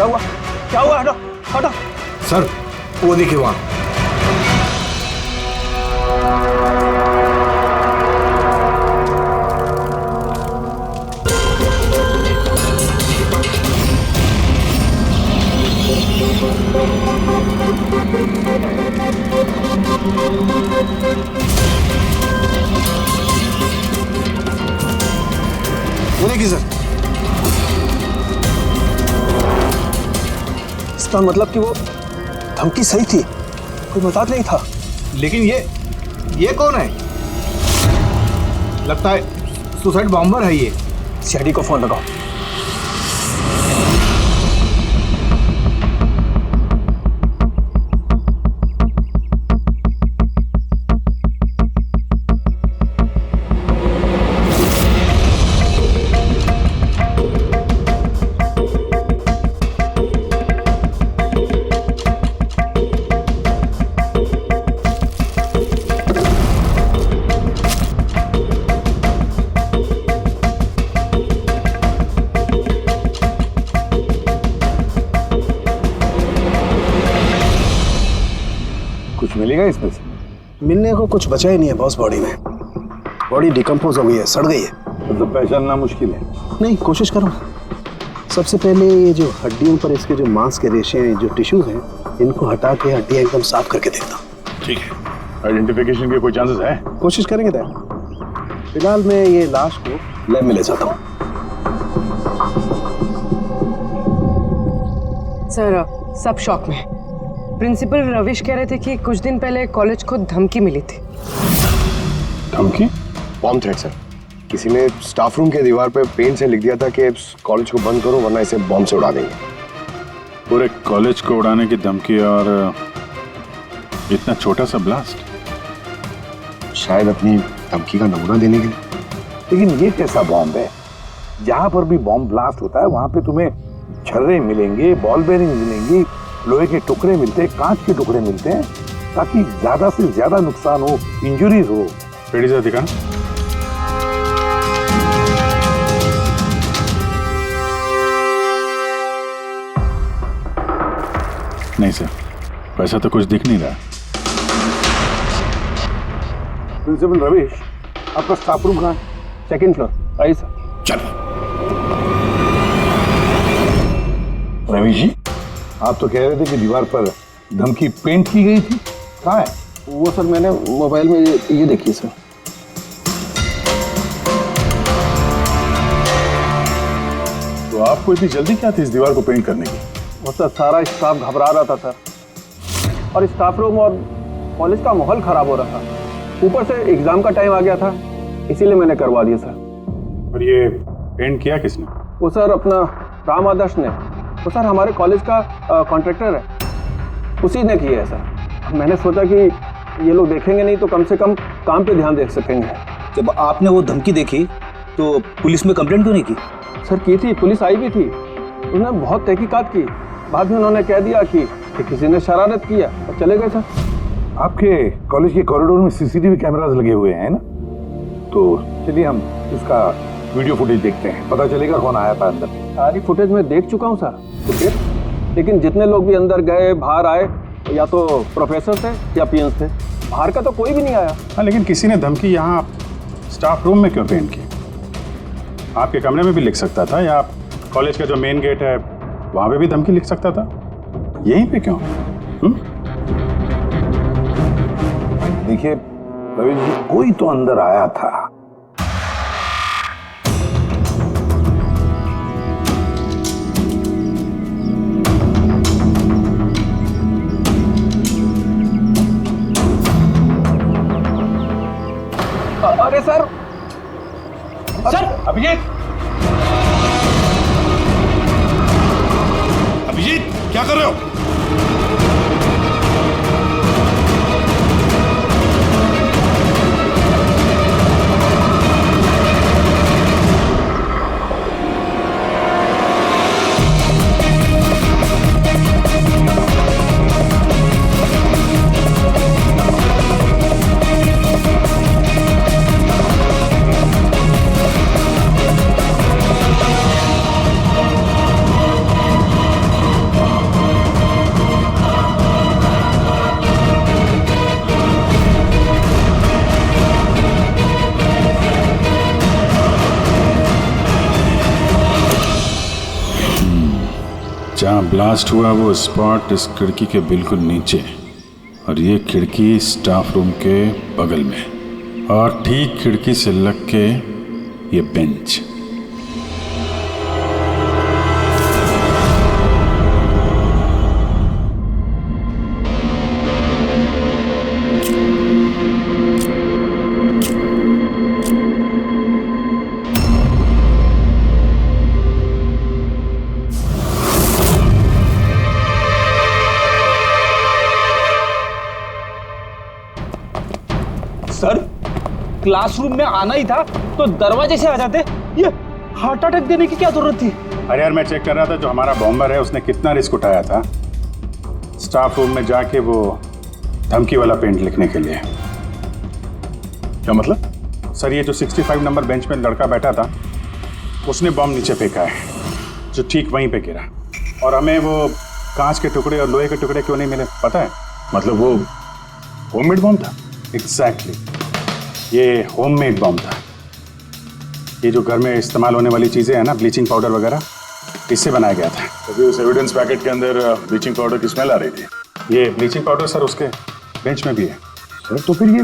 क्या हुआ? क्या हुआ? हटो हटो। सर वो देखिए वहां। वो देखिए सर। इसका मतलब कि वो धमकी सही थी, कोई मजाक नहीं था। लेकिन ये कौन है? लगता है सुसाइड बॉम्बर है ये। सीआईडी को फोन लगाओ। कुछ मिलेगा इसमें से? मिलने को कुछ बचा ही नहीं है बॉस। बॉडी में बॉडी डिकम्पोज हो गई है, सड़ गई है। मतलब पहचानना मुश्किल है। नहीं, कोशिश करो। सबसे पहले ये जो हड्डियों पर इसके जो मांस के रेशे हैं, जो टिश्यूज हैं, इनको हटा के हड्डियां एकदम साफ करके देखता हूँ। ठीक है। आइडेंटिफिकेशन के कोई चांसेस है? कोशिश करेंगे दैट। फिलहाल मैं ये लाश को लैब में ले जाता हूँ। सर सब शॉक में। प्रिंसिपल रविश कह रहे थे कि कुछ दिन पहले कॉलेज को धमकी मिली थी। धमकी? Bomb threat sir. किसी ने स्टाफ रूम के दीवार पे पेन से लिख दिया था कि कॉलेज को बंद करो वरना इसे बॉम्ब से उड़ा देंगे। पूरे कॉलेज को उड़ाने की धमकी और इतना छोटा सा ब्लास्ट? शायद अपनी धमकी का नमूना देने के लिए। लेकिन ये कैसा बॉम्ब है? जहां पर भी बॉम्ब ब्लास्ट होता है वहां पे तुम्हें छर्रे मिलेंगे, बॉल बेरिंग मिलेंगी, लोहे के टुकड़े मिलते हैं, कांच के टुकड़े मिलते हैं, ताकि ज्यादा से ज्यादा नुकसान हो, इंजरीज हो। पेड़ी से दिखा। नहीं सर, वैसा तो कुछ दिख नहीं रहा। प्रिंसिपल रविश, आपका स्टाफ रूम कहाँ है? Second floor. आइए सर। चलो। रविश जी, आप तो कह रहे थे कि दीवार पर धमकी पेंट की गई थी, कहाँ है? वो सर मैंने मोबाइल में ये देखिए सर। तो आपको इतनी जल्दी क्या थी इस दीवार को पेंट करने की? वो सर सारा स्टाफ घबरा रहा था सर, और स्टाफ रूम और कॉलेज का माहौल खराब हो रहा था। ऊपर से एग्जाम का टाइम आ गया था, इसीलिए मैंने करवा दिया सर। और ये पेंट किया किसने? वो सर अपना राम आदर्श ने। वो सर हमारे कॉलेज का कॉन्ट्रैक्टर है, उसी ने किया है सर। मैंने सोचा कि ये लोग देखेंगे नहीं तो कम से कम काम पे ध्यान दे सकेंगे। जब आपने वो धमकी देखी तो पुलिस में कंप्लेंट क्यों नहीं की? सर की थी, पुलिस आई भी थी, उन्होंने बहुत तहकीकात की। बाद में उन्होंने कह दिया कि किसी ने शरारत किया और चले गए सर। आपके कॉलेज के कॉरिडोर में सीसीटीवी कैमरास लगे हुए हैं ना, तो चलिए हम उसका वीडियो फुटेज देखते हैं, पता चलेगा कौन आया था अंदर। सारी फुटेज मैं देख चुका हूँ सर। तो फिर लेकिन जितने लोग भी अंदर गए बाहर आए, या तो प्रोफेसर थे या पीएन्स थे, बाहर का तो कोई भी नहीं आया। हाँ, लेकिन किसी ने धमकी यहाँ स्टाफ रूम में क्यों पेंट की? आपके कमरे में भी लिख सकता था, या कॉलेज का जो मेन गेट है वहाँ पे भी धमकी लिख सकता था। यहीं पे क्यों? देखिए रविश जी, कोई तो अंदर आया था। अरे सर, सर अभिजीत, अभिजीत क्या कर रहे हो? ब्लास्ट हुआ वो स्पॉट इस खिड़की के बिल्कुल नीचे, और ये खिड़की स्टाफ रूम के बगल में, और ठीक खिड़की से लग के ये बेंच। सर, क्लासरूम में आना ही था तो दरवाजे से आ जाते। ये हार्ट अटैक देने की क्या जरूरत थी? अरे यार, मैं चेक कर रहा था जो हमारा बॉम्बर है उसने कितना रिस्क उठाया था स्टाफ रूम में जाके वो धमकी वाला पेंट लिखने के लिए। क्या मतलब? सर, ये जो 65 नंबर बेंच में लड़का बैठा था उसने बॉम्ब नीचे फेंका है जो ठीक वहीं पे गिरा, और हमें वो कांच के टुकड़े और लोहे के टुकड़े क्यों नहीं मिले पता है? मतलब वो होममेड बॉम्ब था? एग्जैक्टली, ये होममेड बॉम्ब था। ये जो घर में इस्तेमाल होने वाली चीज़ें हैं ना, ब्लीचिंग पाउडर वगैरह, इससे बनाया गया था। तो उस एविडेंस पैकेट के अंदर ब्लीचिंग पाउडर की स्मेल आ रही थी। ये ब्लीचिंग पाउडर सर उसके बेंच में भी है। सर तो फिर ये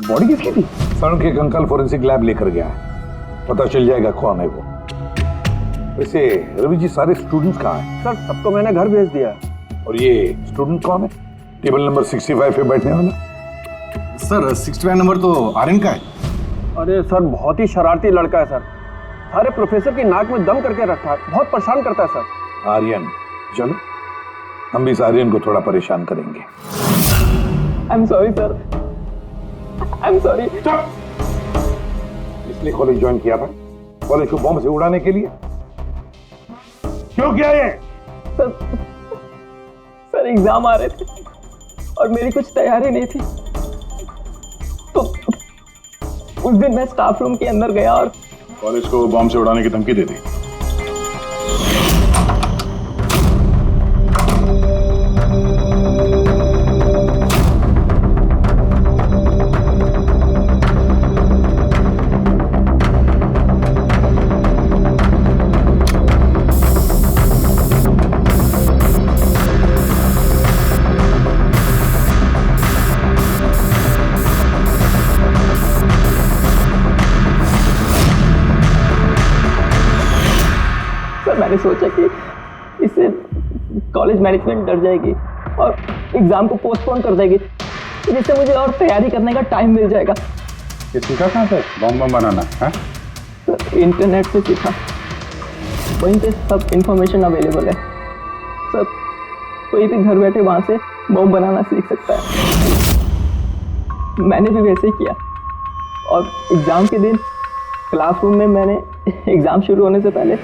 बॉडी किसकी थी? सर उनके अंकल फोरेंसिक लैब लेकर गया है, पता चल जाएगा कौन है वो। वैसे रवि जी, सारे स्टूडेंट्स कहाँ हैं? सर सबको मैंने घर भेज दिया। और ये स्टूडेंट कौन है टेबल नंबर 65 पे बैठने वाला? सर 65 नंबर तो आर्यन का है। अरे सर, बहुत ही शरारती लड़का है सर, सारे प्रोफेसर की नाक में दम करके रखा है, बहुत परेशान करता है सर। आर्यन, चलो हम भी इस आर्यन को थोड़ा परेशान करेंगे। I am sorry sir, I am sorry. इसलिए कॉलेज ज्वाइन किया था? कॉलेज को बॉम्ब से उड़ाने के लिए? क्यों किया ये? सर एग्जाम आ रहे थे और मेरी कुछ तैयारी नहीं थी, तो उस दिन मैं स्टाफ रूम के अंदर गया और कॉलेज को बॉम्ब से उड़ाने की धमकी दे दी। मैंने सोचा कि इससे कॉलेज मैनेजमेंट डर जाएगी और एग्जाम को पोस्टपोन कर देगी, जिससे मुझे और तैयारी करने का टाइम मिल जाएगा। ये सीखा कहाँ से बॉम्ब बनाना है? सर इंटरनेट से सीखा, वहीं पे सब इंफॉर्मेशन अवेलेबल है सर, कोई भी घर बैठे वहाँ से बॉम्ब बनाना सीख सकता है। मैंने भी वैसे ही किया और एग्ज़ाम के दिन क्लासरूम में मैंने एग्ज़ाम शुरू होने से पहले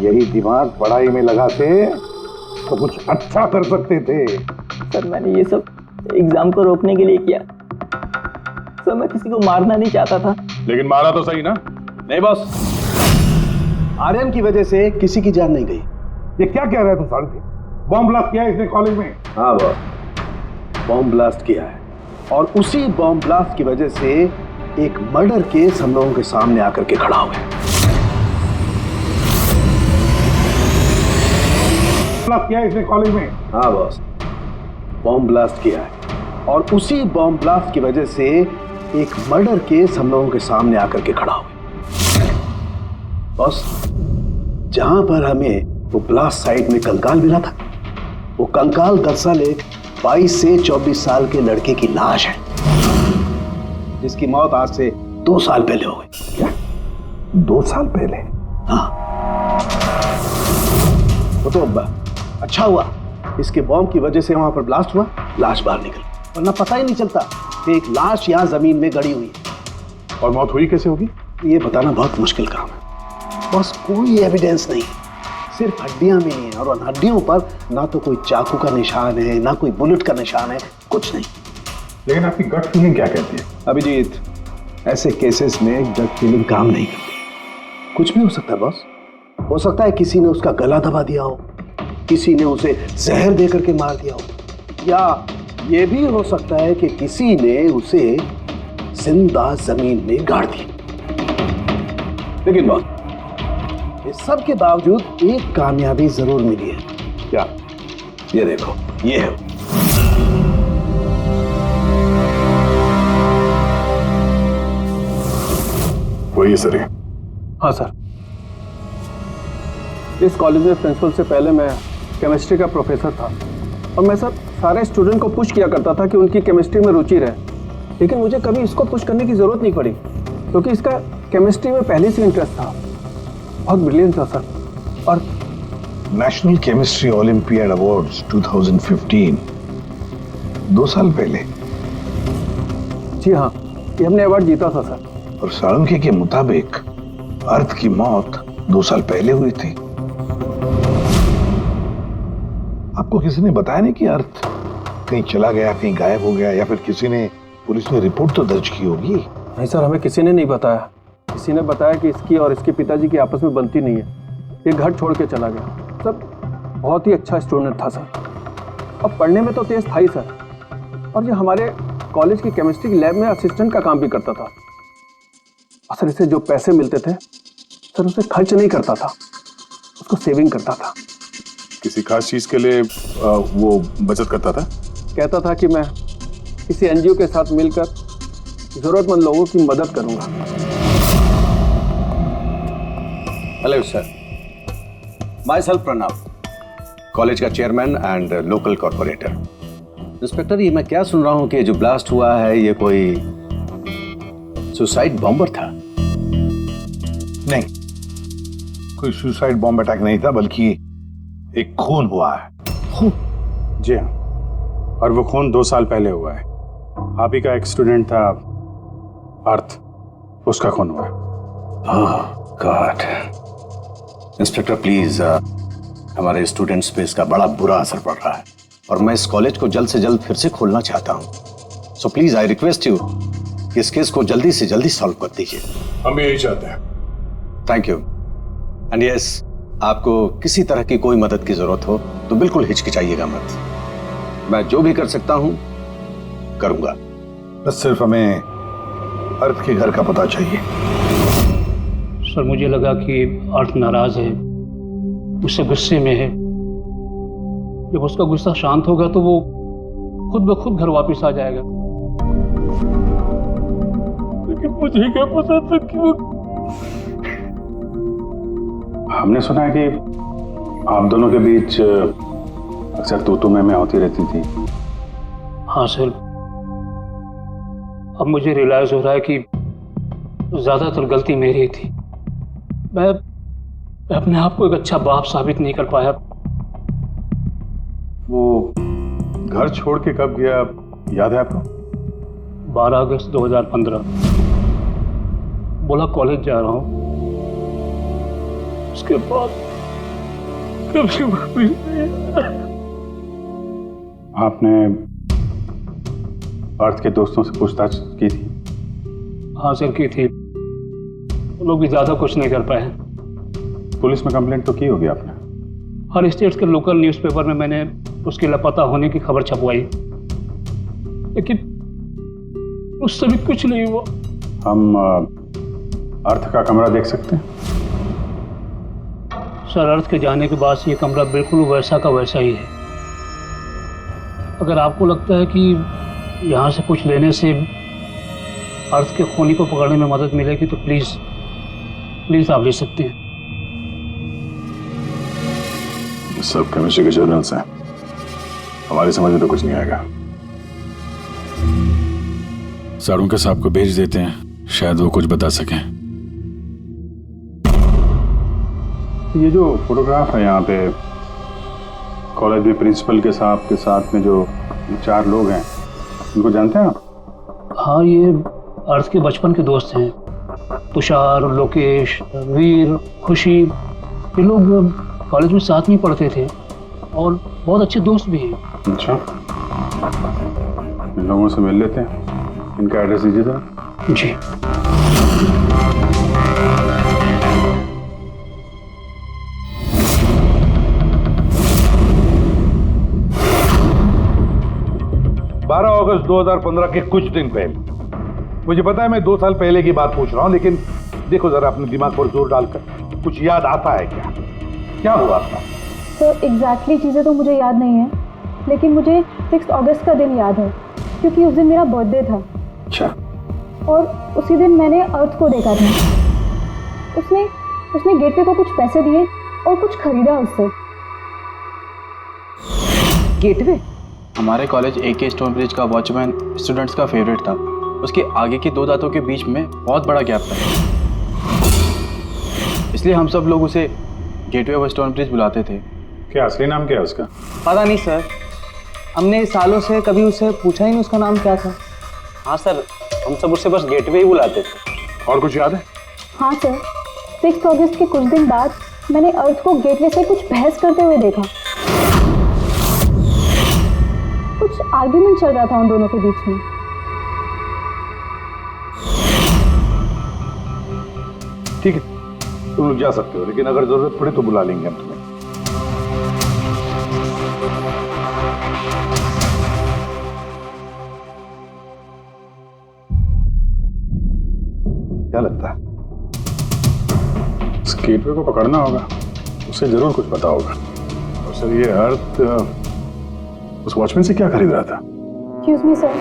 यही दिमाग पढ़ाई में लगाते तो कुछ अच्छा कर सकते थे। सर मैंने ये सब एग्जाम को रोकने के लिए किया सर, मैं किसी को मारना नहीं चाहता था। लेकिन मारा तो सही ना? नहीं बॉस, आर्यन की वजह से किसी की जान नहीं गई। ये क्या कह रहे हैं तुम साढ़े? बॉम्ब ब्लास्ट किया है इसने कॉलेज में? हाँ बॉस, बॉम्ब ब्लास्ट किया है और उसी बॉम्ब ब्लास्ट की वजह से एक मर्डर केस हम लोगों के सामने आकर के खड़ा हुआ है। ब्लास्ट किया है इसने कॉलेज में? हाँ बॉस, बॉम्ब ब्लास्ट किया है और उसी बॉम्ब ब्लास्ट की वजह से एक मर्डर केस हम लोगों के सामने आकर के खड़ा हुआ। बॉस, जहां पर हमें वो ब्लास्ट साइट में कंकाल मिला था, वो कंकाल दरअसल एक 22 से 24 साल के लड़के की लाश है, जिसकी मौत आज से 2 साल पहले हो गई। क्या? 2 साल पहले? हाँ, वो तो अच्छा हुआ इसके बॉम्ब की वजह से वहां पर ब्लास्ट हुआ, लाश बाहर निकल, वरना पता ही नहीं चलता कि एक लाश यहाँ जमीन में गड़ी हुई है। और मौत हुई कैसे होगी? ये बताना बहुत मुश्किल काम है। बस कोई एविडेंस नहीं, सिर्फ हड्डियां मिली हैं और उन हड्डियों पर ना तो कोई चाकू का निशान है, ना कोई बुलेट का निशान है, कुछ नहीं। लेकिन आपकी गट फीलिंग क्या कहती है? अभिजीत, ऐसे केसेस में गट फीलिंग काम नहीं करती। कुछ भी हो सकता है बॉस। हो सकता है किसी ने उसका गला दबा दिया हो, किसी ने उसे जहर दे करके मार दिया हो, या ये भी हो सकता है कि किसी ने उसे जिंदा जमीन में गाड़ दिया। लेकिन बॉस, इस सब के बावजूद एक कामयाबी जरूर मिली है। क्या? ये देखो, ये है। वही सर है। हाँ सर, इस कॉलेज में प्रिंसिपल से पहले मैं केमिस्ट्री का प्रोफेसर था और मैं सर सारे स्टूडेंट को पुश किया करता था कि उनकी केमिस्ट्री में रुचि रहे, लेकिन मुझे कभी इसको पुश करने की ज़रूरत नहीं पड़ी क्योंकि इसका केमिस्ट्री में पहले से इंटरेस्ट था। बहुत ब्रिलियंट था सर। और नेशनल केमिस्ट्री ओलंपियाड अवार्ड्स 2015, 2 साल पहले। जी हाँ, ये हमने अवार्ड जीता था सर। और साळुंखे के मुताबिक अर्थ की मौत 2 साल पहले हुई थी। आपको किसी ने बताया नहीं कि अर्थ कहीं चला गया, कहीं गायब हो गया, या फिर किसी ने पुलिस में रिपोर्ट तो दर्ज की होगी? नहीं सर, हमें किसी ने नहीं बताया। किसी ने बताया कि इसकी और इसके पिताजी की आपस में बनती नहीं है, ये घर छोड़ के चला गया। सर बहुत ही अच्छा स्टूडेंट था सर, और पढ़ने में तो तेज था ही सर, और ये हमारे कॉलेज की केमिस्ट्री लैब में असिस्टेंट का काम भी करता था। और सर इसे जो पैसे मिलते थे सर उसे खर्च नहीं करता था, उसको सेविंग करता था। किसी खास चीज के लिए वो बचत करता था? कहता था कि मैं किसी एनजीओ के साथ मिलकर जरूरतमंद लोगों की मदद करूंगा। Hello sir, myself Pranav, college का chairman and local corporator. Inspector, ये मैं क्या सुन रहा हूं कि जो ब्लास्ट हुआ है ये कोई सुसाइड बॉम्बर था? नहीं, कोई सुसाइड बॉम्ब अटैक नहीं था, बल्कि एक खून हुआ है। जी हाँ, और वो खून 2 साल पहले हुआ है। आप ही का एक स्टूडेंट था अर्थ, उसका खून हुआ है। गॉड। इंस्पेक्टर प्लीज, हमारे स्टूडेंट्स पे इसका बड़ा बुरा असर पड़ रहा है और मैं इस कॉलेज को जल्द से जल्द फिर से खोलना चाहता हूँ। So please I request you कि इस केस को जल्दी से जल्दी सॉल्व कर दीजिए। हम भी यही चाहते हैं। Thank you. एंड यस, आपको किसी तरह की कोई मदद की जरूरत हो तो बिल्कुल हिचकिचाइएगा मत। मैं जो भी कर सकता हूं करूंगा। बस सिर्फ हमें अर्थ के घर का पता चाहिए। सर मुझे लगा कि अर्थ नाराज है, उससे गुस्से में है। जब उसका गुस्सा शांत होगा तो वो खुद ब खुद घर वापस आ जाएगा। लेकिन मुझे क्या पता था कि वो... हमने सुना है कि आप दोनों के बीच अक्सर तू मैं होती रहती थी। हाँ सर, अब मुझे रियलाइज हो रहा है कि ज्यादातर गलती मेरी थी। मैं अपने आप को एक अच्छा बाप साबित नहीं कर पाया। वो घर छोड़ के कब गया याद है आपको? 12 अगस्त 2015। बोला कॉलेज जा रहा हूँ, उसके बाद कभी वापस नहीं। आपने अर्थ के दोस्तों से पूछताछ की थी? हाँ सर, की थी। वो लोग भी ज्यादा कुछ नहीं कर पाए। पुलिस में कंप्लेंट तो की होगी आपने? हर स्टेट के लोकल न्यूज़पेपर में मैंने उसके लापता होने की खबर छपवाई, लेकिन उससे भी कुछ नहीं हुआ। हम अर्थ का कमरा देख सकते हैं? सर, अर्थ के जाने के बाद से ये कमरा बिल्कुल वैसा का वैसा ही है। अगर आपको लगता है कि यहाँ से कुछ लेने से अर्थ के खूनी को पकड़ने में मदद मिलेगी तो प्लीज आप ले सकते हैं। सब केमिस्ट्री के जर्नल्स हैं, हमारी समझ में तो कुछ नहीं आएगा। साळुंखे साहब को भेज देते हैं, शायद वो कुछ बता सकें। ये जो फोटोग्राफ है यहाँ पे कॉलेज में प्रिंसिपल के साहब के साथ में जो 4 लोग हैं, उनको जानते हैं आप? हाँ, ये अर्थ के बचपन के दोस्त हैं। तुषार, लोकेश, वीर, खुशी, ये लोग कॉलेज में साथ में पढ़ते थे और बहुत अच्छे दोस्त भी हैं। अच्छा, इन लोगों से मिल लेते हैं। इनका एड्रेस दीजिए जरा। जी। अगस्त 2015 के कुछ दिन पहले, मुझे पता है मैं 2 साल पहले की बात पूछ रहा हूं, लेकिन देखो जरा अपने दिमाग पर जोर डालकर, कुछ याद आता है क्या? क्या हुआ था? तो एग्जैक्टली चीज़ें तो मुझे याद नहीं है, लेकिन मुझे 6 अगस्त का दिन याद है क्योंकि उस दिन मेरा बर्थडे था। अच्छा। और उसी दिन मैंने अर्थ को देखा था। उसने गेटवे को कुछ पैसे दिए और कुछ खरीदा उससे। गेटवे? हमारे कॉलेज AK स्टोन ब्रिज का वॉचमैन स्टूडेंट्स का फेवरेट था। उसके आगे की 2 दांतों के बीच में बहुत बड़ा गैप था, इसलिए हम सब लोग उसे गेटवे ऑफ स्टोन ब्रिज बुलाते थे। क्या असली नाम क्या है उसका? पता नहीं सर, हमने सालों से कभी उससे पूछा ही नहीं उसका नाम क्या था। हाँ सर, हम सब उससे बस गेटवे ही बुलाते थे। और कुछ याद है? हाँ सर, 6 अगस्त के कुछ दिन बाद मैंने अर्थ को गेटवे से कुछ बहस करते हुए देखा। कुछ आर्ग्यूमेंट चल रहा था उन दोनों के बीच में। ठीक है, तुम लोग जा सकते हो, लेकिन अगर जरूरत पड़े तो बुला लेंगे हम तुम्हें। क्या लगता है? इस गेटवे को पकड़ना होगा, उसे जरूर कुछ पता होगा। और सर, ये अर्थ उस वॉचमैन से क्या खरीद रहा था? एक्सक्यूज मी सर,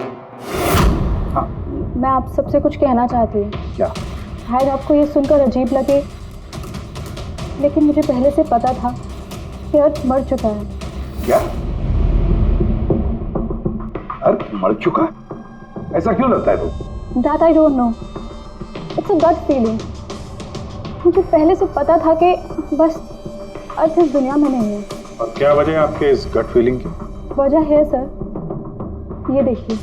मैं आप सबसे कुछ कहना चाहती हूँ। क्या? शायद आपको ये सुनकर अजीब लगे, लेकिन मुझे पहले से पता था कि अर्थ मर चुका है। क्या? अर्थ मर चुका? ऐसा क्यों लगता है तुम? That I don't know. It's a gut feeling. मुझे पहले से पता था कि बस अर्थ इस दुनिया में नहीं है। और क्या वजह है आपके इस गट फीलिंग की? वजह है सर, ये देखिए,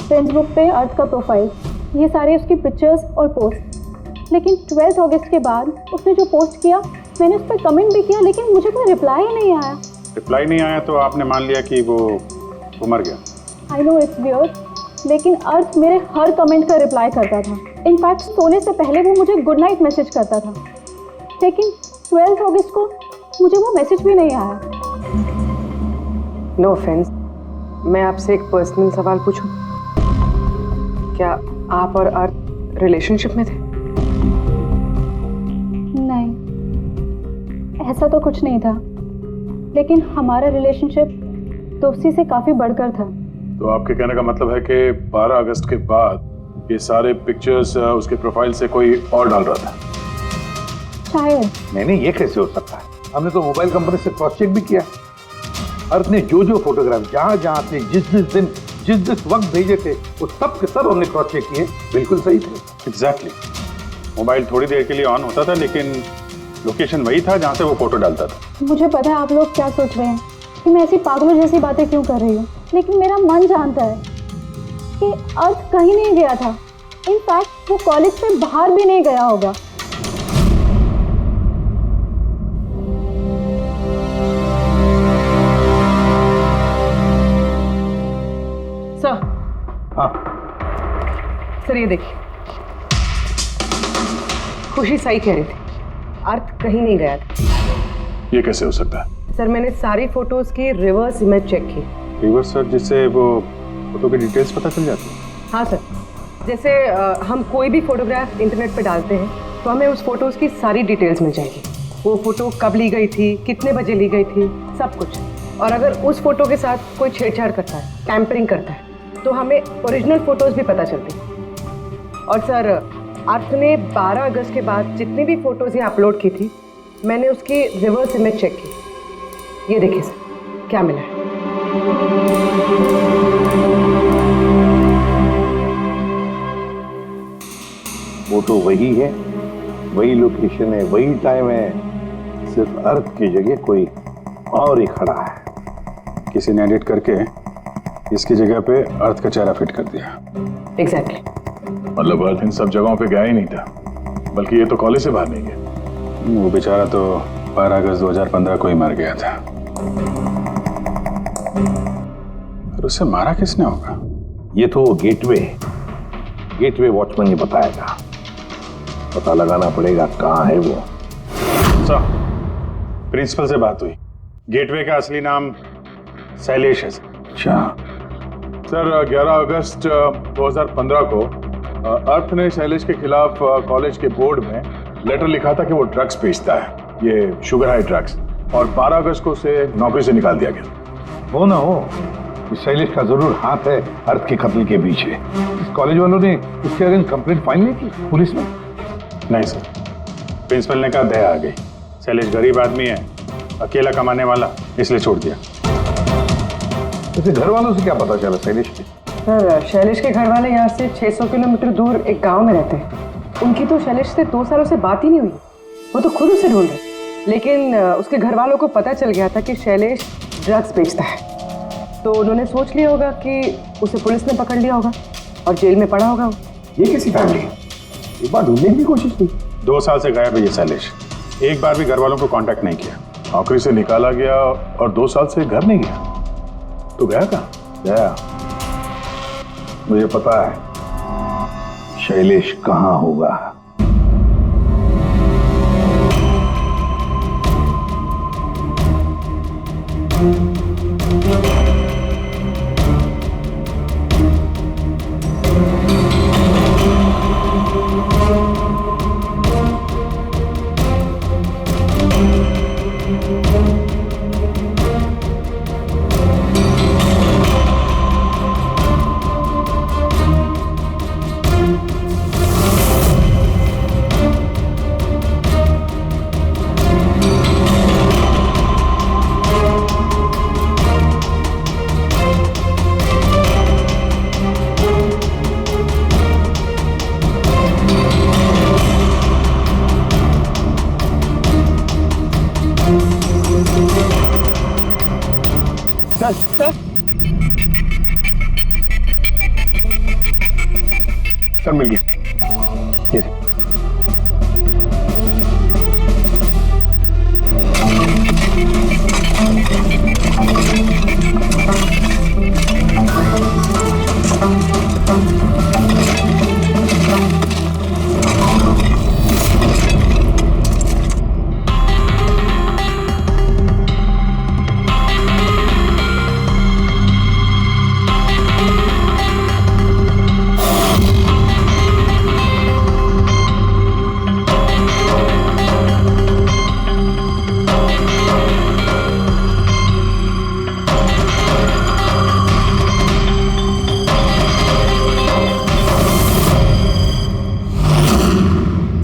फेसबुक पे अर्थ का प्रोफाइल, ये सारे उसकी पिक्चर्स और पोस्ट। लेकिन 12 अगस्त के बाद उसने जो पोस्ट किया, मैंने उस पर कमेंट भी किया, लेकिन मुझे कोई रिप्लाई ही नहीं आया। रिप्लाई नहीं आया तो आपने मान लिया कि वो मर गया? आई नो इट्स वियर्ड, लेकिन अर्थ मेरे हर कमेंट का रिप्लाई करता था। इनफैक्ट सोने से पहले वो मुझे गुड नाइट मैसेज करता था। लेकिन 12 अगस्त को मुझे वो मैसेज भी नहीं आया। नो ऑफेंस, मैं आपसे एक पर्सनल सवाल पूछूं? क्या आप और अर्थ रिलेशनशिप में थे? नहीं, ऐसा तो कुछ नहीं था, लेकिन हमारा रिलेशनशिप दोस्ती से काफ़ी बढ़कर था। तो आपके कहने का मतलब है कि 12 अगस्त के बाद ये सारे पिक्चर्स उसके प्रोफाइल से कोई और डाल रहा था? शायद। नहीं, ये कैसे हो सकता है? हमने तो मोबाइल कंपनी से क्रॉस चेक भी किया। अर्थ ने जो फोटोग्राफ जहाँ थे, जिस वक्त भेजे थे, वो सब के सब हमने क्रॉस चेक किए, बिल्कुल सही थे। एग्जैक्टली। मोबाइल थोड़ी देर के लिए ऑन होता था, लेकिन लोकेशन वही था जहाँ से वो फोटो डालता था। मुझे पता है आप लोग क्या सोच रहे हैं कि मैं ऐसी पागलों जैसी बातें क्यों कर रही हूँ, लेकिन मेरा मन जानता है कि अर्थ कहीं नहीं गया था। इनफैक्ट वो कॉलेज से बाहर भी नहीं गया होगा। सर। हाँ सर, ये देखिए, खुशी सही कह रही थी, अर्थ कहीं नहीं गया था। ये कैसे हो सकता है? सर, मैंने सारी फोटोज की रिवर्स इमेज चेक की। रिवर्स सर, जिससे वो फोटो की डिटेल्स पता चल जाती है? हाँ सर, जैसे हम कोई भी फोटोग्राफ इंटरनेट पे डालते हैं तो हमें उस फोटोज की सारी डिटेल्स मिल जाएगी। वो फोटो कब ली गई थी, कितने बजे ली गई थी, सब कुछ। और अगर उस फोटो के साथ कोई छेड़छाड़ करता है, टैम्परिंग करता है, तो हमें ओरिजिनल फोटोज भी पता चलती हैं। और सर, अर्थ ने 12 अगस्त के बाद जितनी भी फोटोज यहाँ अपलोड की थी, मैंने उसकी रिवर्स इमेज चेक की। ये देखिए सर, क्या मिला है। फोटो वही है, वही लोकेशन है, वही टाइम है, सिर्फ अर्थ की जगह कोई और ही खड़ा है। किसी ने एडिट करके इसकी जगह पे अर्थ का चेहरा फिट कर दिया। एग्जैक्टली। मतलब अर्थ इन सब जगहों पे गया ही नहीं था। बल्कि ये तो कॉलेज से बाहर नहीं गया। वो बेचारा तो 12 अगस्त 2015 को ही मर गया था। और उसे मारा किसने होगा? ये तो गेटवे वॉचमैन ने बताएगा। पता लगाना पड़ेगा कहाँ है वो। सर, प्रिंसिपल से बात हुई। गेटवे का असली नाम शैलेश है। अच्छा सर, 11 अगस्त 2015 को अर्थ ने शैलेश के खिलाफ कॉलेज के बोर्ड में लेटर लिखा था कि वो ड्रग्स बेचता है, ये शुगर हाई ड्रग्स, और 12 अगस्त को उसे नौकरी से निकाल दिया गया। हो ना हो, इस शैलेश का जरूर हाथ है अर्थ के कत्ल के पीछे। इस कॉलेज वालों ने उसके अगेंस्ट कंप्लेंट फाइल नहीं की पुलिस में? नहीं सर, प्रिंसिपल ने कहा दया आ गई, शैलेश गरीब आदमी है, अकेला कमाने वाला, इसलिए छोड़ दिया। उसे घर वालों से क्या पता चला शैलेश के? सर, शैलेश के घर वाले यहाँ से 600 किलोमीटर दूर एक गांव में रहते हैं। उनकी तो शैलेश से 2 सालों से बात ही नहीं हुई। वो तो खुद उसे ढूंढ रहे, लेकिन उसके घर वालों को पता चल गया था कि शैलेश ड्रग्स बेचता है। तो उन्होंने सोच लिया होगा कि उसे पुलिस ने पकड़ लिया होगा और जेल में पड़ा होगा। ये कैसी फैमिली? एक बार ढूंढने की कोशिश की। 2 साल से गायब है ये शैलेश, एक बार भी घर वालों को कांटेक्ट नहीं किया। नौकरी से निकाला गया और 2 साल से घर नहीं गया। तो गया कहाँ? गया, मुझे पता है शैलेश कहाँ होगा। सर मिल गया। ये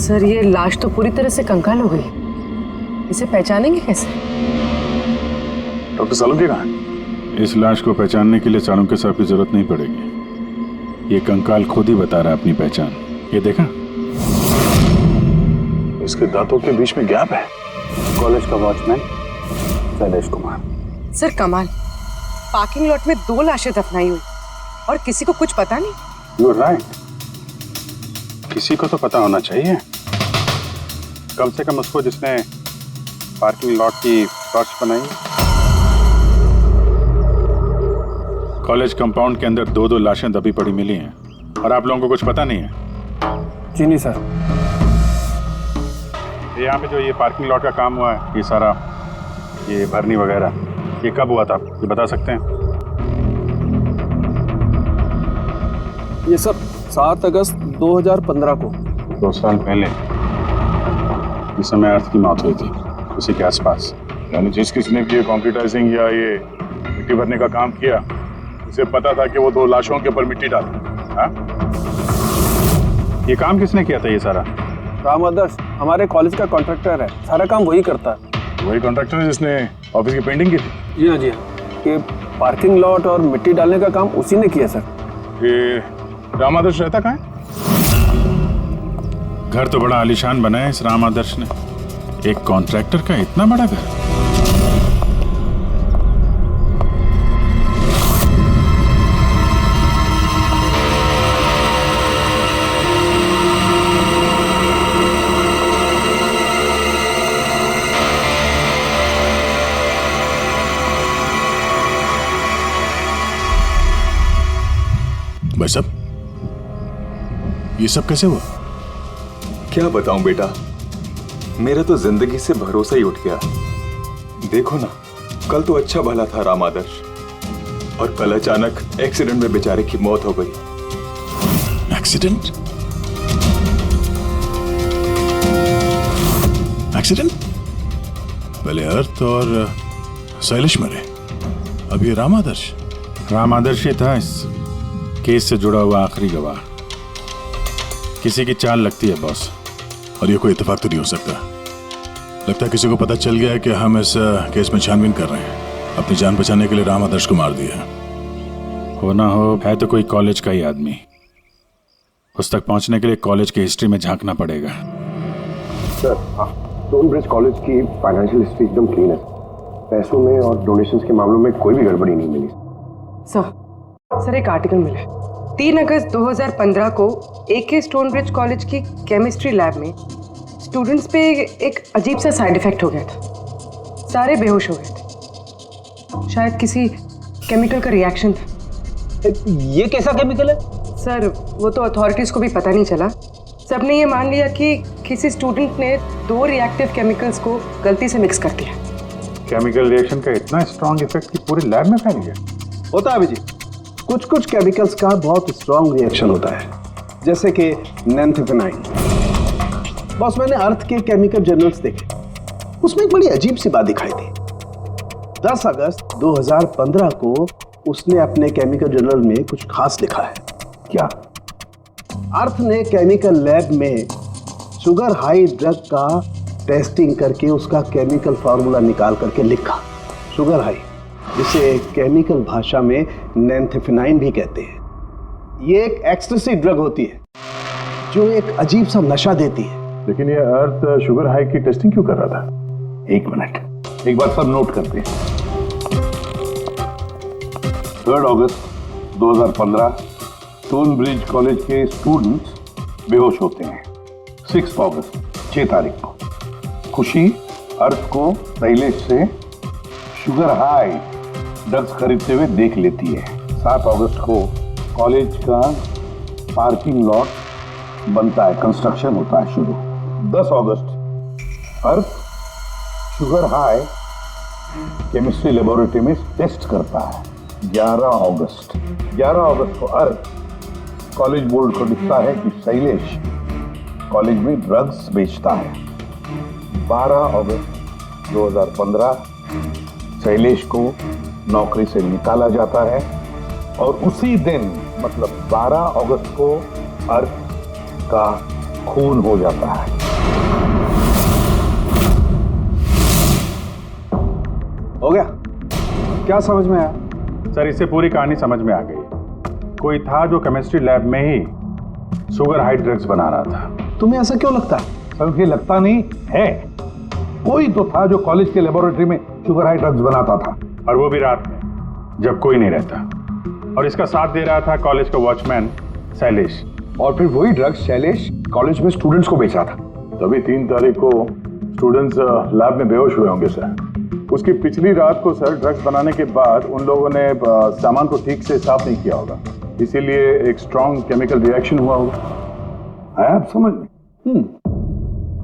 सर, ये लाश तो पूरी तरह से कंकाल हो गई। इसे पहचानेंगे कैसे? डॉक्टर सालुंके कहाँ है? इस लाश को पहचानने के लिए सालुंके साहब की जरूरत नहीं पड़ेगी। ये कंकाल खुद ही बता रहा है अपनी पहचान। ये देखा, इसके दांतों के बीच में गैप है। कॉलेज का वॉचमैन शैलेश कुमार। सर कमाल, पार्किंग लॉट में 2 लाशें दफनाई हुई और किसी को कुछ पता नहीं। यू आर राइट, किसी को तो पता होना चाहिए, कम से कम उसको जिसने पार्किंग लॉट की टॉर्च बनाई। कॉलेज कंपाउंड के अंदर 2-2 लाशें दबी पड़ी मिली हैं और आप लोगों को कुछ पता नहीं है? जी नहीं सर। यहाँ पे जो ये पार्किंग लॉट का काम हुआ है, ये सारा ये भरनी वगैरह, ये कब हुआ था, ये बता सकते हैं? ये सर 7 अगस्त 2015 को। 2 साल पहले, इस समय अर्थ की मौत हुई थी, उसी के आसपास। यानी जिस किसने भी ये कंप्यूटराइजिंग या ये मिट्टी भरने का काम किया, उसे पता था कि वो 2 लाशों के ऊपर मिट्टी डाले। हाँ? ये काम किसने किया था ये सारा? राम आदर्श हमारे कॉलेज का कॉन्ट्रैक्टर है, सारा काम वही करता है। वही कॉन्ट्रैक्टर है जिसने ऑफिस की पेंटिंग की थी? जी हाँ जी हाँ, ये पार्किंग लॉट और मिट्टी डालने का काम उसी ने किया सर। ये राम आदर्श रहता कहाँ है? घर तो बड़ा आलीशान बनाया इस राम आदर्श ने, एक कॉन्ट्रैक्टर का इतना बड़ा घर। भाई साहब, ये सब कैसे हुआ? क्या बताऊं बेटा, मेरा तो जिंदगी से भरोसा ही उठ गया। देखो ना, कल तो अच्छा भला था राम आदर्श, और कल अचानक एक्सीडेंट में बेचारे की मौत हो गई। एक्सीडेंट? एक्सीडेंट? पहले अर्थ और शैलेश मरे, अब ये राम आदर्श। राम आदर्श ही था इस केस से जुड़ा हुआ आखिरी गवाह। किसी की चाल लगती है बॉस, और ये कोई इत्तेफाक तो नहीं हो सकता। लगता है किसी को पता चल गया है कि हम इस केस में छानबीन कर रहे हैं। अपनी जान बचाने के लिए राम आदर्श को मार दिया। हो ना हो, है तो कोई कॉलेज का ही आदमी। उस तक पहुंचने के लिए कॉलेज की हिस्ट्री में झांकना पड़ेगा। सर, स्टोन ब्रिज कॉलेज की फाइनेंशियल हिस्ट्री एकदम क्लीन है। पैसों में और डोनेशंस के मामलों में कोई भी गड़बड़ी नहीं मिली। सर एक आर्टिकल मिला है। 3 अगस्त 2015 को AK स्टोन ब्रिज कॉलेज की केमिस्ट्री लैब में स्टूडेंट्स पे एक अजीब सा साइड इफेक्ट हो गया था। सारे बेहोश हो गए थे। शायद किसी केमिकल का रिएक्शन था। ये कैसा केमिकल है? सर वो तो अथॉरिटीज़ को भी पता नहीं चला। सबने ये मान लिया कि किसी स्टूडेंट ने 2 रिएक्टिव केमिकल्स को गलती से मिक्स कर दिया। केमिकल रिएक्शन का इतना स्ट्रॉन्ग इफेक्ट कि पूरे लैब में फैल गया। होता है अभिजीत, कुछ कुछ केमिकल्स का बहुत स्ट्रॉन्ग रिएक्शन होता है, जैसे कि नैंथेफेनाइन। बॉस, मैंने अर्थ के केमिकल जर्नल्स देखे, उसमें एक बड़ी अजीब सी बात दिखाई थी। 10 अगस्त 2015 को उसने अपने केमिकल जर्नल में कुछ खास लिखा है। क्या? अर्थ ने केमिकल लैब में शुगर हाई ड्रग का टेस्टिंग करके उसका केमिकल फार्मूला निकाल करके लिखा। शुगर हाई, जिसे केमिकल भाषा में नैंथेफेनाइन भी कहते हैं। ये एक एक्सटेसी ड्रग होती है जो एक अजीब सा नशा देती है। लेकिन ये अर्थ शुगर हाई की टेस्टिंग क्यों कर रहा था? 1 मिनट, एक बार सब नोट करते हैं। 3 अगस्त 2015 स्टोन ब्रिज कॉलेज के स्टूडेंट्स बेहोश होते हैं। 6 अगस्त 6 तारीख को खुशी अर्थ को शैलेश से शुगर हाई ड्रग्स खरीदते हुए देख लेती है। 7 अगस्त को कॉलेज का पार्किंग लॉट बनता है, कंस्ट्रक्शन होता है शुरू। 10 अगस्त अर्थ शुगर हाई केमिस्ट्री लेबोरेटरी में टेस्ट करता है। 11 अगस्त को अर्थ कॉलेज बोर्ड को दिखता है कि शैलेश कॉलेज में ड्रग्स बेचता है। 12 अगस्त 2015 शैलेश को नौकरी से निकाला जाता है, और उसी दिन मतलब 12 अगस्त को अर्थ का खून हो जाता है। हो गया? क्या समझ में आया? सर, इससे पूरी कहानी समझ में आ गई। कोई था जो केमिस्ट्री लैब में ही शुगर हाई ड्रग्स बना रहा था। तुम्हें ऐसा क्यों लगता है? सर, मुझे लगता नहीं है, कोई तो था जो कॉलेज के लेबोरेटरी में शुगर हाई ड्रग्स बनाता था, और वो भी रात में जब कोई नहीं रहता। और इसका साथ दे रहा था कॉलेज का वॉचमैन शैलेश। और फिर वही ड्रग्स शैलेश कॉलेज में स्टूडेंट्स को बेचा था। तभी 3 तारीख को स्टूडेंट्स लैब में बेहोश हुए होंगे सर। उसकी पिछली रात को सर ड्रग्स बनाने के बाद उन लोगों ने सामान को ठीक से साफ नहीं किया होगा, इसीलिए एक स्ट्रॉन्ग केमिकल रिएक्शन हुआ होगा। आया आप समझ में?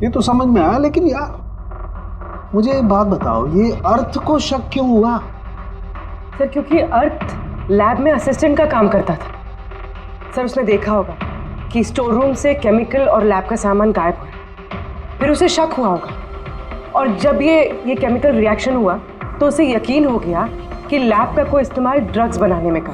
ये तो समझ में आया, लेकिन यार मुझे एक बात बताओ, ये अर्थ को शक क्यों हुआ? सर क्योंकि अर्थ लैब में असिस्टेंट का काम करता था। सर उसने देखा होगा कि स्टोर रूम से केमिकल और लैब का सामान गायब हुआ, फिर उसे शक हुआ होगा, और जब ये केमिकल रिएक्शन हुआ तो उसे यकीन हो गया कि लैब का कोई इस्तेमाल ड्रग्स बनाने में कर।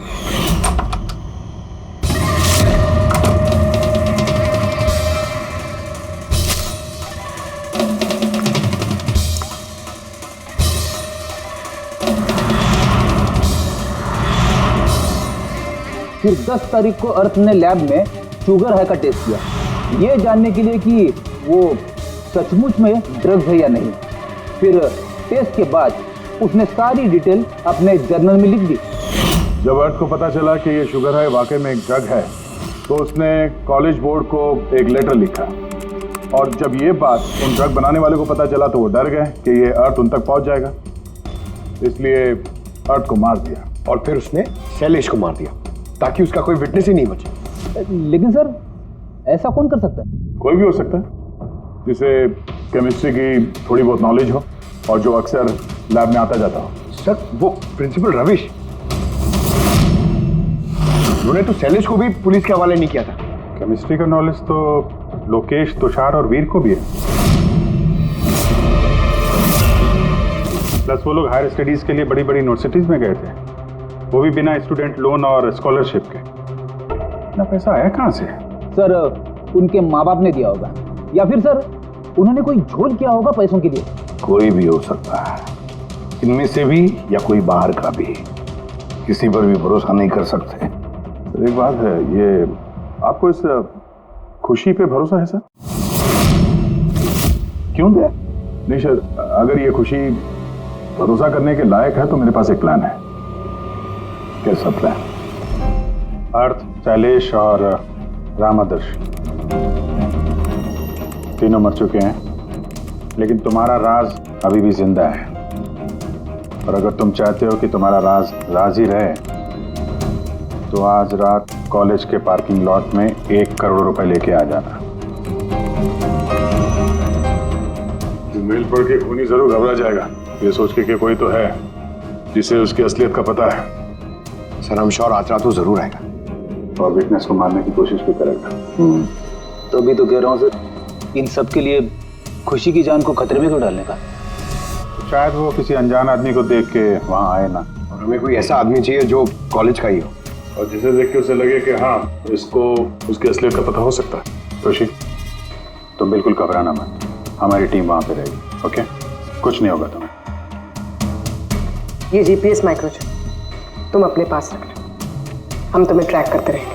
फिर 10 तारीख को अर्थ ने लैब में शुगर हाई का टेस्ट किया, ये जानने के लिए कि वो सचमुच में ड्रग्स है या नहीं। फिर टेस्ट के बाद उसने सारी डिटेल अपने जर्नल में लिख दी। जब अर्थ को पता चला कि ये शुगर हाई वाकई में एक ड्रग है, तो उसने कॉलेज बोर्ड को एक लेटर लिखा, और जब ये बात उन ड्रग बनाने वाले को पता चला तो वो डर गए कि ये अर्थ उन तक पहुंच जाएगा, इसलिए अर्थ को मार दिया। और फिर उसने शैलेश को मार दिया ताकि उसका कोई विटनेस ही नहीं बचे। लेकिन सर ऐसा कौन कर सकता है? कोई भी हो सकता है जिसे केमिस्ट्री की थोड़ी बहुत नॉलेज हो और जो अक्सर लैब में आता जाता हो। सर वो प्रिंसिपल रविश, उन्होंने तो शैलेश को भी पुलिस के हवाले नहीं किया था। केमिस्ट्री का नॉलेज तो लोकेश, तुषार और वीर को भी है। प्लस वो लोग हायर स्टडीज के लिए बड़ी बड़ी यूनिवर्सिटीज में गए थे, वो भी बिना स्टूडेंट लोन और स्कॉलरशिप के। इतना पैसा आया कहाँ से? सर उनके माँ बाप ने दिया होगा, या फिर सर उन्होंने कोई झोल किया होगा पैसों के लिए। कोई भी हो सकता है, इनमें से भी या कोई बाहर का भी। किसी पर भी भरोसा नहीं कर सकते। तो एक बात है, ये आपको इस खुशी पे भरोसा है सर? क्यों दे? नहीं सर, अगर ये खुशी भरोसा करने के लायक है तो मेरे पास एक प्लान है। कैसा प्लान? अर्थ, शैलेश और राम आदर्श तीनों मर चुके हैं, लेकिन तुम्हारा राज अभी भी जिंदा है। और अगर तुम चाहते हो कि तुम्हारा राज राज ही रहे तो आज रात कॉलेज के पार्किंग लॉट में 1 करोड़ रुपए लेके आ जाना। मेल पढ़ के खूनी जरूर घबरा जाएगा, ये सोच के कि कोई तो है जिसे उसकी असलियत का पता है। सर हम श्योर आज रात तो जरूर आएगा और विटनेस को मारने की कोशिश भी करेगा। तो अभी तो कह रहा हूँ सर, इन सब के लिए खुशी की जान को खतरे में क्यों डालने का? शायद वो किसी अनजान आदमी को देख के वहां आए ना। और हमें कोई ऐसा आदमी चाहिए जो कॉलेज का ही हो और जिसे देख के उसे लगे कि हाँ इसको उसकी असलियत का पता हो सकता है। खुशी तुम बिल्कुल घबराना मत, हमारी टीम वहां पे रहेगी। ओके, कुछ नहीं होगा तुम्हें। ये जीपीएस माइक्रोचिप तुम अपने पास रखना, हम तुम्हें ट्रैक करते रहेंगे।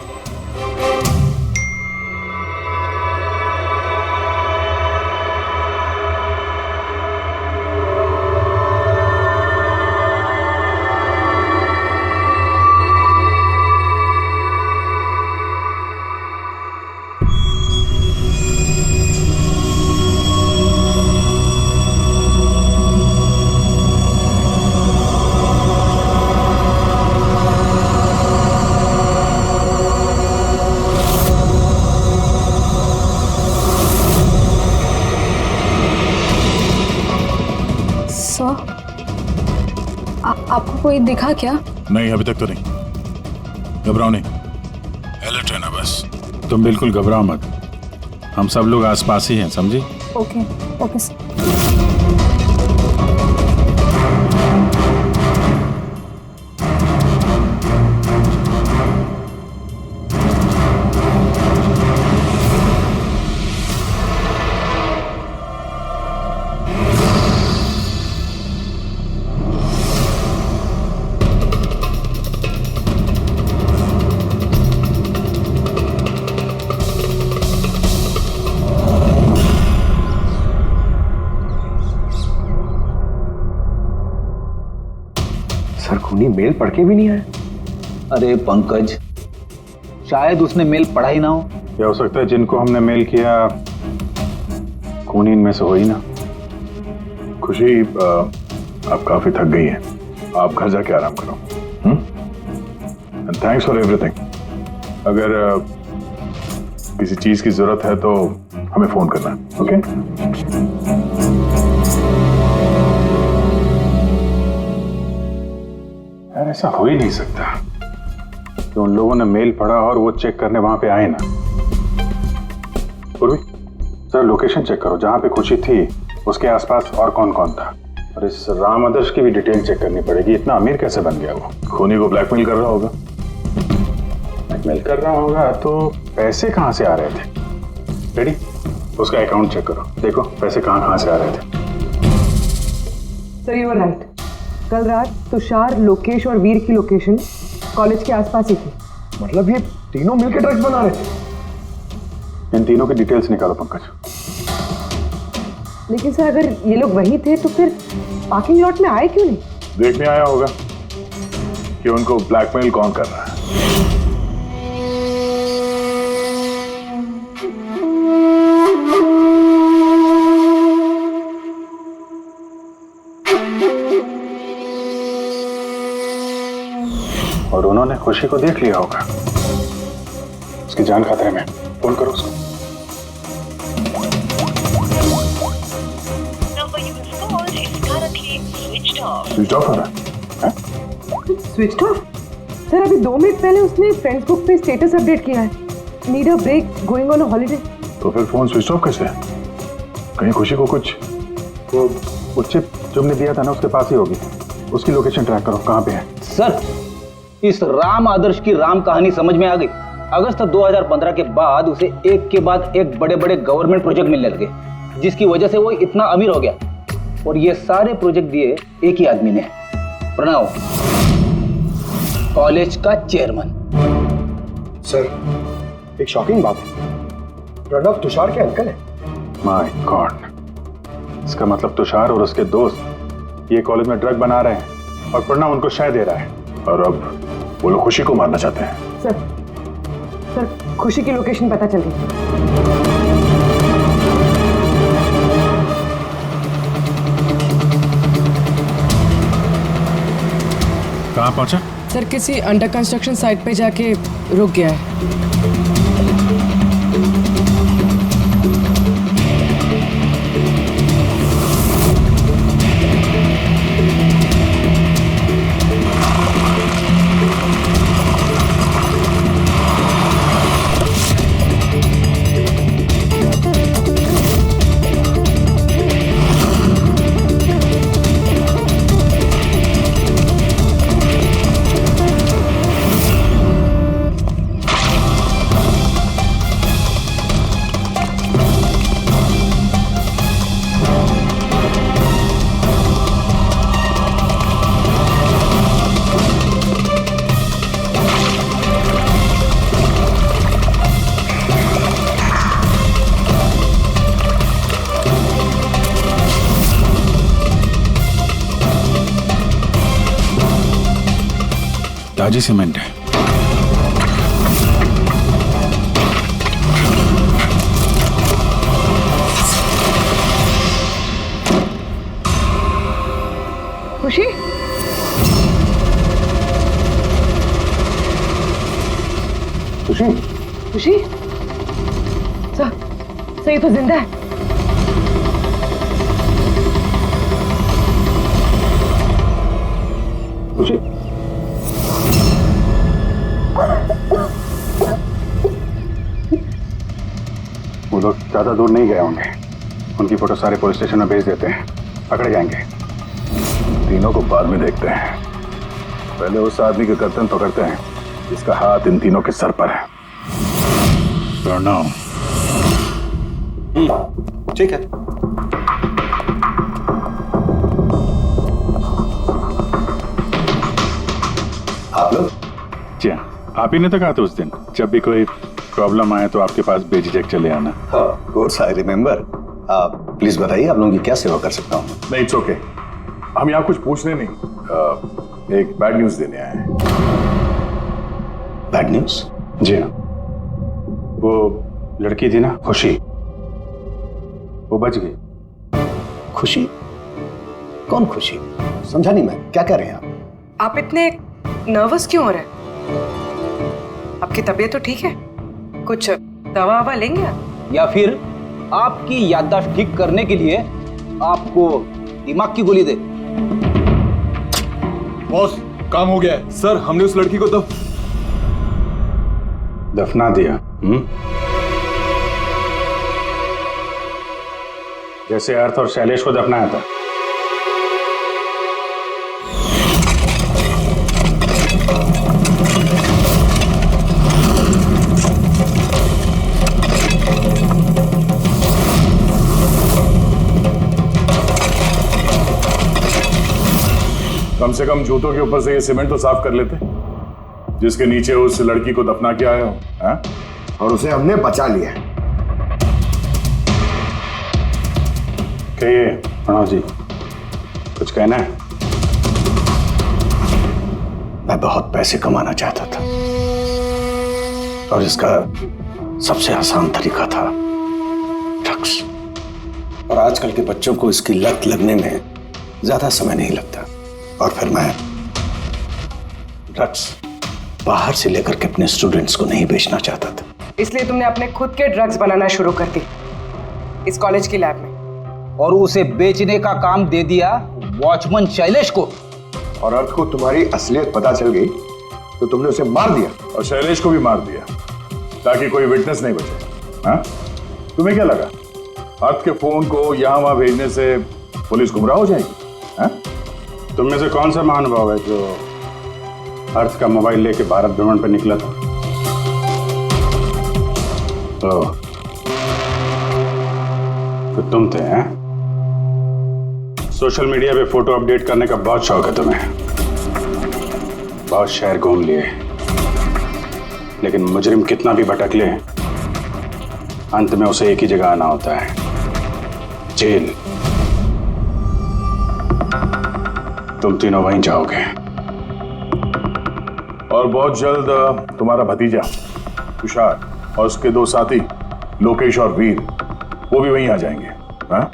आपको कोई दिखा क्या? नहीं, अभी तक तो नहीं। घबराओ नहीं, अलर्ट रहना बस। तुम बिल्कुल घबराओ मत, हम सब लोग आसपास ही हैं, समझी? Okay okay sir. सर खूनी मेल पढ़ के भी नहीं आया। अरे पंकज, शायद उसने मेल पढ़ा ही ना हो। क्या हो सकता है जिनको हमने मेल किया खूनी इनमें से हो ही ना। खुशी आप काफी थक गई हैं, आप घर जाके आराम करो। And thanks for everything. अगर किसी चीज की जरूरत है तो हमें फोन करना, ओके? यार ऐसा हो ही नहीं सकता कि उन लोगों ने मेल पढ़ा और वो चेक करने वहां पे आए ना। पूर्वी सर लोकेशन चेक करो, जहां पे खुशी थी उसके आसपास और कौन कौन था। और इस राम आदर्श की भी डिटेल चेक करनी पड़ेगी। इतना अमीर कैसे बन गया वो? खूनी को ब्लैकमेल कर रहा होगा। ब्लैकमेल कर रहा होगा तो पैसे कहां से आ रहे थे? रेडी, उसका अकाउंट चेक करो, देखो पैसे कहां से आ रहे थे। सर यू आर राइट, कल रात तुषार, लोकेश और वीर की लोकेशन कॉलेज के आसपास ही थी। मतलब ये तीनों मिलकर ड्रग्स बना रहे थे। इन तीनों की डिटेल्स निकालो पंकज। लेकिन सर अगर ये लोग वही थे तो फिर पार्किंग लॉट में आए क्यों नहीं? देखने आया होगा कि उनको ब्लैकमेल कौन कर रहा है। और उन्होंने खुशी को देख लिया होगा। उसकी जान खतरे में। फोन करो उसको। स्विच ऑफ हो रहा है? Switch off? सर अभी 2 मिनट पहले उसने फेसबुक पे स्टेटस अपडेट किया है, need a break, going on a holiday. तो फिर फोन स्विच ऑफ कैसे है? कहीं खुशी को कुछ वो चिप जो हमने दिया था ना उसके पास ही होगी। उसकी लोकेशन ट्रैक करो, कहाँ पे है? सर इस राम आदर्श की राम कहानी समझ में आ गई। अगस्त 2015 के बाद उसे एक के बाद एक बड़े बड़े गवर्नमेंट प्रोजेक्ट मिलने लगे, जिसकी वजह से वो इतना अमीर हो गया। और ये सारे प्रोजेक्ट दिए एक ही आदमी ने, प्रणव, कॉलेज का चेयरमैन। सर एक शॉकिंग बात है, प्रणव तुषार के अंकल है। माय गॉड, इसका मतलब तुषार और उसके दोस्त ये कॉलेज में ड्रग बना रहे हैं और प्रणव उनको शय दे रहा है, और अब वो लोग खुशी को मारना चाहते हैं। सर खुशी की लोकेशन पता चल गई। कहाँ पहुंचा? सर किसी अंडर कंस्ट्रक्शन साइट पे जाके रुक गया है। ताजी सीमेंट है। खुशी? खुशी? खुशी? सर ये तो जिंदा है। खुशी? वो लोग ज्यादा दूर नहीं गए होंगे, उनकी फोटो सारे पुलिस स्टेशन में भेज देते हैं, पकड़े जाएंगे। तीनों को बाद में देखते हैं, पहले उस आदमी के गर्दन पकड़ते हैं जिसका हाथ इन तीनों के सर पर है। प्रणव। ठीक है। आप लोग? जी हाँ, आप ही ने तो कहा था उस दिन, जब भी कोई प्रॉब्लम आए तो आपके पास बेझिझक चले आना। Of course I remember. आप प्लीज बताइए, आप लोगों की क्या सेवा कर सकता हूँ? नहीं, इट्स ओके। हम यहाँ कुछ पूछने नहीं, एक बैड न्यूज देने आए हैं। Bad news? जी हाँ, वो लड़की थी ना खुशी, वो बच गई। खुशी? कौन खुशी? समझा नहीं मैं, क्या कह रहे हैं आप इतने नर्वस क्यों हो रहे हैं? आपकी तबीयत तो ठीक है? कुछ दवा ववा लेंगे आप? या फिर आपकी याददाश्त ठीक करने के लिए आपको दिमाग की गोली दे? बॉस, काम हो गया है। सर, हमने उस लड़की को दफना दिया। जैसे अर्थ और शैलेश को दफनाया था। कम से कम जूतों के ऊपर से ये सीमेंट तो साफ कर लेते, जिसके नीचे उस लड़की को दफना के आए हो। हाँ? और उसे हमने बचा लिया। कहिए प्रणव जी, कुछ कहना है? मैं बहुत पैसे कमाना चाहता था और इसका सबसे आसान तरीका था ड्रग्स। और आजकल के बच्चों को इसकी लत लगने में ज्यादा समय नहीं लगता, और फिर मैं ड्रग्स बाहर से लेकर के अपने स्टूडेंट्स को नहीं बेचना चाहता था। इसलिए तुमने अपने खुद के ड्रग्स बनाना शुरू कर दी इस कॉलेज की लैब में। और उसे बेचने का काम दे दिया वॉचमैन शैलेश को। और अर्थ को तुम्हारी असलियत पता चल गई तो तुमने उसे मार दिया। और शैलेश को भी मार दिया ताकि कोई विटनेस नहीं बचे। हाँ? तुम्हें क्या लगा अर्थ के फोन को यहां वहां भेजने से पुलिस गुमराह हो जाएगी? हाँ? तुम में से कौन सा महानुभाव है जो अर्थ का मोबाइल लेके भारत भ्रमण पर निकला था? तो तुम थे हैं? सोशल मीडिया पे फोटो अपडेट करने का बहुत शौक है तुम्हें। बहुत शहर घूम लिए, लेकिन मुजरिम कितना भी भटक ले अंत में उसे एक ही जगह आना होता है, जेल। तुम तीनों वहीं जाओगे। और बहुत जल्द तुम्हारा भतीजा तुषार और उसके 2 साथी लोकेश और वीर वो भी वहीं आ जाएंगे। हाँ?